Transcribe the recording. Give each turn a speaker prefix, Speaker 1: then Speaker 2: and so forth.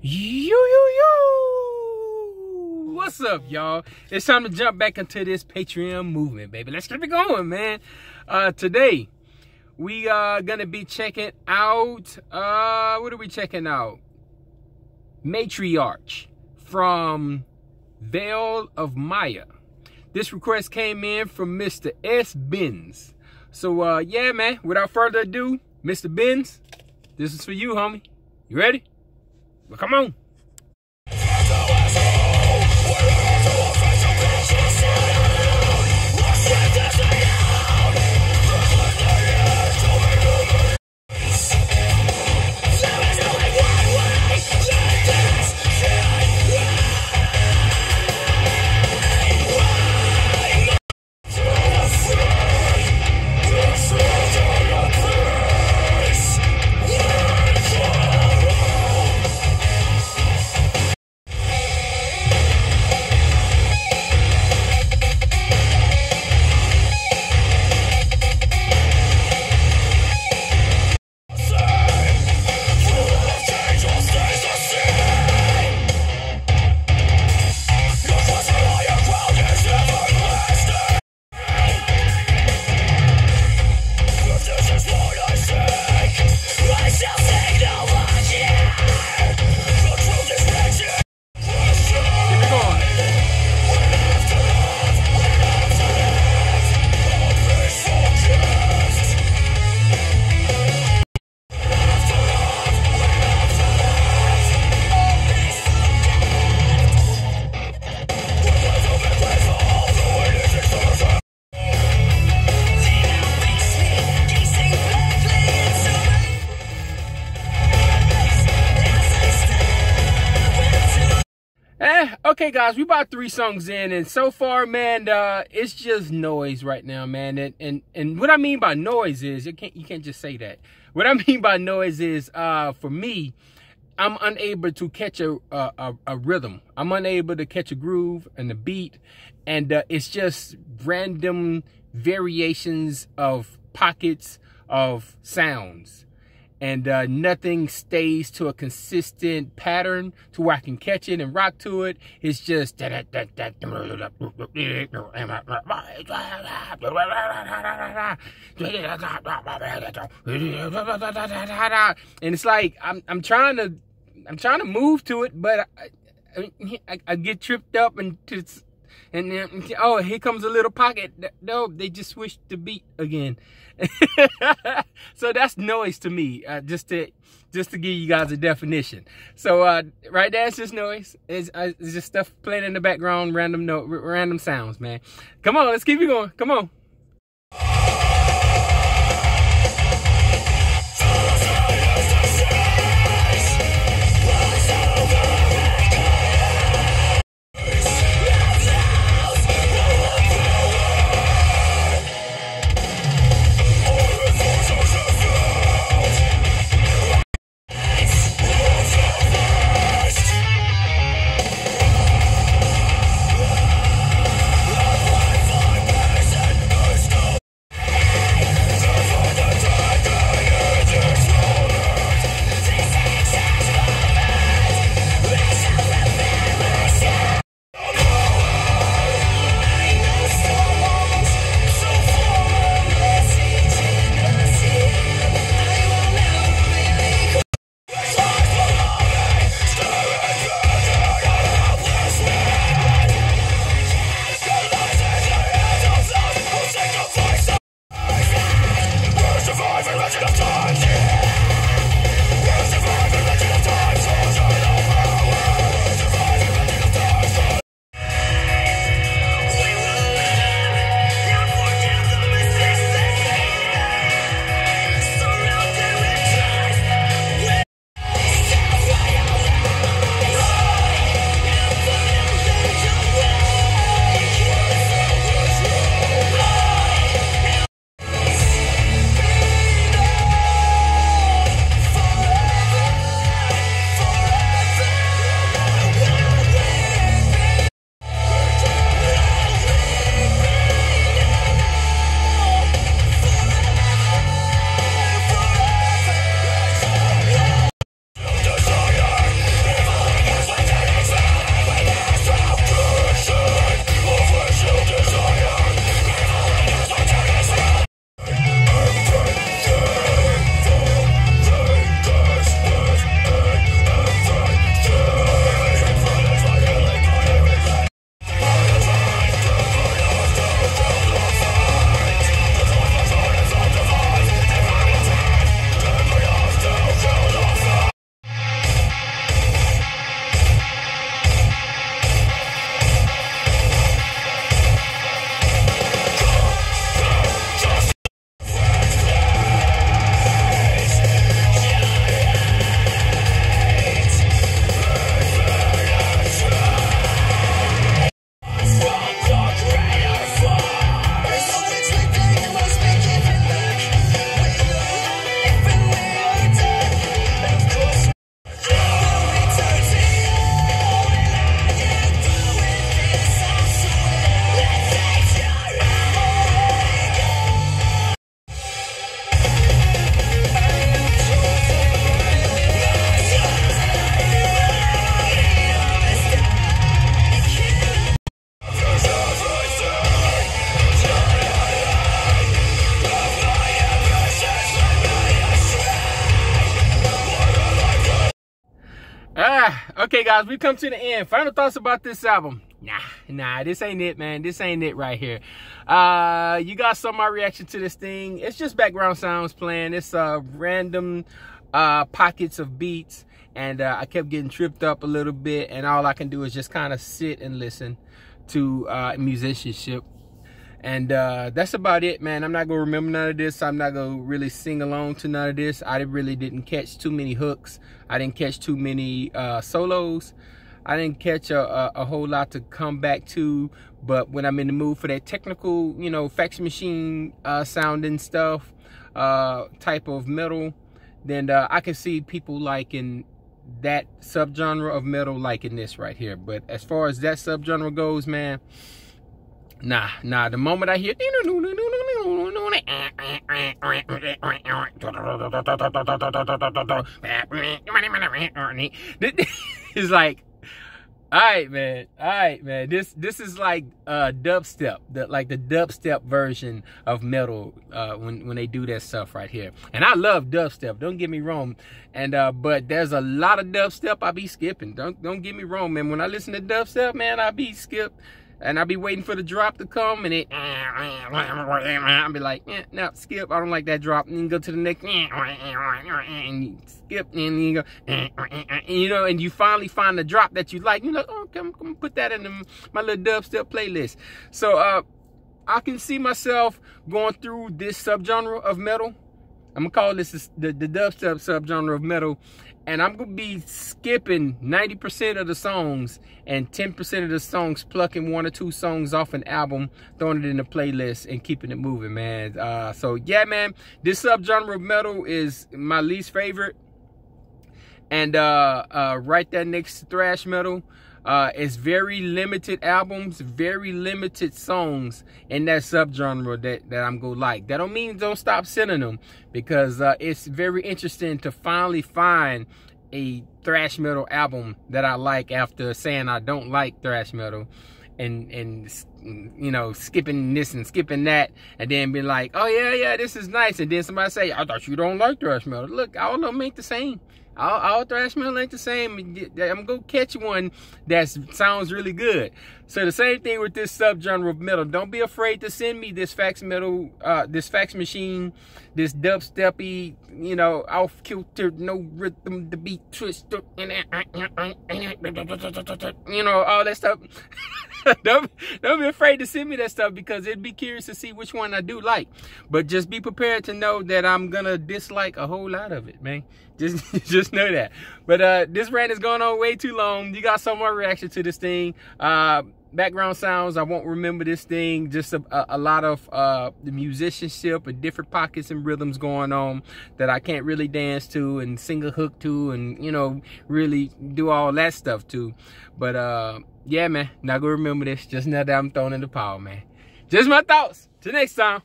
Speaker 1: U.U.U. What's up, y'all? It's time to jump back into this Patreon movement, baby. Let's keep it going, man. Today, we are going to be checking out, what are we checking out? Matriarch from Veil of Maya. This request came in from Mr. S. Benz. So, yeah, man, without further ado, Mr. Benz, this is for you, homie. You ready? Well, come on. Okay, guys, we about 3 songs in, and so far, man, it's just noise right now, man. And what I mean by noise is you can't just say that. What I mean by noise is, for me, I'm unable to catch a rhythm. I'm unable to catch a groove and the beat, and it's just random variations of pockets of sounds. And nothing stays to a consistent pattern to where I can catch it and rock to it. It's just and it's like I'm trying to move to it, but I get tripped up and then, oh, here comes a little pocket. No, they just switched the beat again. So that's noise to me, just to give you guys a definition. So right there, it's just noise. It's just stuff playing in the background, random sounds, man. Come on, let's keep it going. Come on. Okay, guys, we come to the end. Final thoughts about this album. Nah, this ain't it, man. This ain't it right here. You guys saw my reaction to this thing. It's just background sounds playing. It's random pockets of beats, and I kept getting tripped up a little bit, and all I can do is just kind of sit and listen to musicianship. And that's about it, man. I'm not gonna remember none of this. I'm not gonna really sing along to none of this. I really didn't catch too many hooks. I didn't catch too many solos. I didn't catch a whole lot to come back to. But when I'm in the mood for that technical, you know, fax machine sounding stuff, type of metal, then I can see people liking that subgenre of metal liking this right here. But as far as that subgenre goes, man, nah. The moment I hear it's like, all right, man. This is like dubstep, like the dubstep version of metal when they do that stuff right here. And I love dubstep. Don't get me wrong. And but there's a lot of dubstep I be skipping. Don't get me wrong, man. When I listen to dubstep, man, I be skip. And I'll be waiting for the drop to come, and I'll be like, no, skip. I don't like that drop. And you go to the next, and you skip, and you go, you know, and you finally find the drop that you like. You're like, oh, come put that in my little dubstep playlist. So I can see myself going through this subgenre of metal. I'm gonna call this the dubstep subgenre of metal. And I'm going to be skipping 90% of the songs and 10% of the songs, plucking 1 or 2 songs off an album, throwing it in the playlist and keeping it moving, man. So, yeah, man, this subgenre of metal is my least favorite. And right there next to thrash metal, it's very limited albums, very limited songs in that subgenre that I'm going to like. That don't mean don't stop sending them, because it's very interesting to finally find a thrash metal album that I like after saying I don't like thrash metal, and you know, skipping this and skipping that, and then be like, oh yeah, this is nice, and then somebody say, I thought you don't like thrash metal. Look, all of them ain't the same. All thrash metal ain't the same. I'm gonna catch one that sounds really good. So the same thing with this subgenre of metal. Don't be afraid to send me this fax metal, this fax machine, this dubsteppy, you know, off kilter, no rhythm, the beat twist, you know, all that stuff. Don't be afraid to send me that stuff, because it'd be curious to see which one I do like. But just be prepared to know that I'm gonna dislike a whole lot of it, man. Just know that. But this rant is going on way too long. You got some more reaction to this thing. Background sounds, I won't remember this thing. Just a lot of the musicianship and different pockets and rhythms going on that I can't really dance to and sing a hook to, and, you know, really do all that stuff to. But yeah, man, not gonna remember this. Just now that I'm throwing in the pile, man. Just my thoughts. Till next time.